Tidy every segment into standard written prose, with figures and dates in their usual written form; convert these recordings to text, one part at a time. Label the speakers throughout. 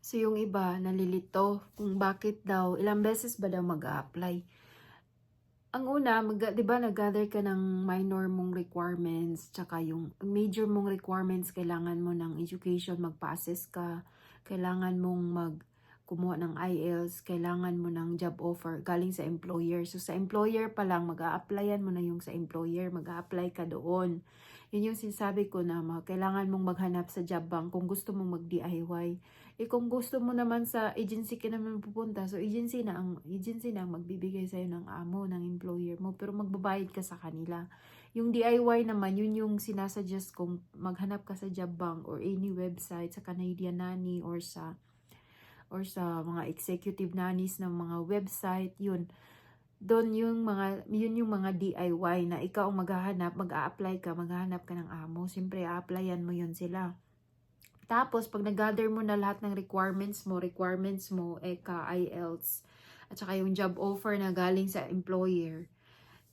Speaker 1: So yung iba nalilito kung bakit daw, ilang beses ba daw mag-a-apply. Ang una, 'di ba nag-gather ka ng minor mong requirements, tsaka yung major mong requirements, kailangan mo ng education, magpa-assess ka, kailangan mong kumuha ng IELTS, kailangan mo ng job offer galing sa employer. So sa employer pa lang, mag-a-applyan mo na yung sa employer, mag-a-apply ka doon. Yun yung sinasabi ko na kailangan mong maghanap sa job bank kung gusto mong mag-DIY. Kung gusto mo naman sa agency ka naman pupunta, so agency na ang magbibigay sa'yo ng amo, ng employer mo, pero magbabayad ka sa kanila. Yung DIY naman, yun yung sinasuggest kong maghanap ka sa job bank or any website, sa Canadian Nanny or sa mga executive nannies ng mga website, yun. Yun yung mga DIY na ikaw ang maghahanap, mag-a-apply ka, maghahanap ka ng amo. Siyempre, a-applyan mo yun sila. Tapos, pag nag-gather mo na lahat ng requirements mo, ECA, IELTS, at saka yung job offer na galing sa employer,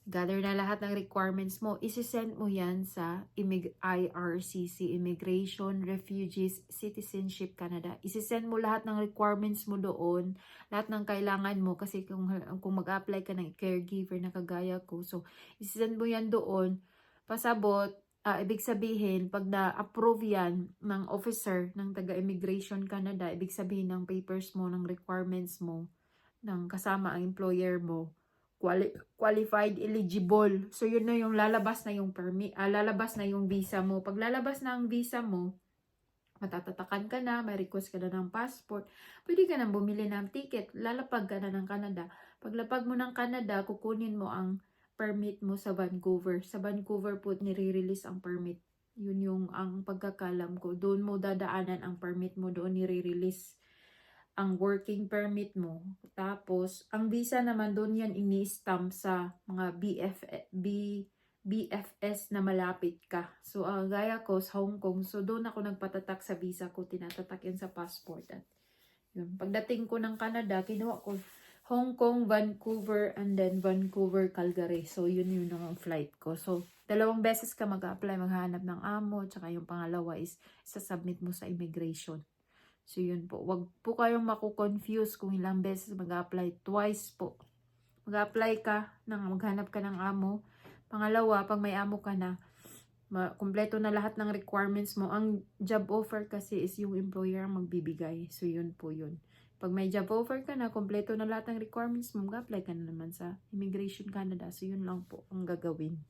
Speaker 1: gather na lahat ng requirements mo, isisend mo yan sa IRCC, Immigration, Refugees, Citizenship Canada. Isisend mo lahat ng requirements mo doon, lahat ng kailangan mo, kasi kung mag-apply ka ng caregiver na kagaya ko, so isisend mo yan doon, pasabot. Ibig sabihin, pag na-approve yan ng officer ng taga-Immigration Canada, ibig sabihin ng papers mo, ng requirements mo, ng kasama ang employer mo, qualified, eligible. So, yun na yung lalabas na yung permit, lalabas na yung visa mo. Pag lalabas na ang visa mo, matatatakan ka na, may request ka na ng passport, pwede ka nang bumili ng ticket, lalapag ka na ng Canada. Paglapag mo ng Canada, kukunin mo ang permit mo sa Vancouver. Sa Vancouver po nire-release ang permit. Yun yung ang pagkakalam ko. Doon mo dadaanan ang permit mo, doon nire-release ang working permit mo. Tapos, ang visa naman doon yan ini-stamp sa mga BFS na malapit ka. So, gaya ko sa Hong Kong, so doon ako nagpatatak sa visa ko, tinatatak yan sa passport. At yun, pagdating ko ng Canada, kinuha ko Hong Kong, Vancouver, and then Vancouver, Calgary. So, yun ang flight ko. So, 2 beses ka mag-apply, maghanap ng amo, tsaka yung pangalawa is sasubmit mo sa immigration. So, yun po. Wag po kayong makukonfuse kung ilang beses mag-apply. Twice po. Mag-apply ka, maghanap ka ng amo. Pangalawa, pag may amo ka na, kumpleto na lahat ng requirements mo. Ang job offer kasi is yung employer ang magbibigay. So, yun po yun. Pag may job offer ka na, kumpleto na lahat ng requirements mo, mag-apply ka na naman sa Immigration Canada. So, yun lang po ang gagawin.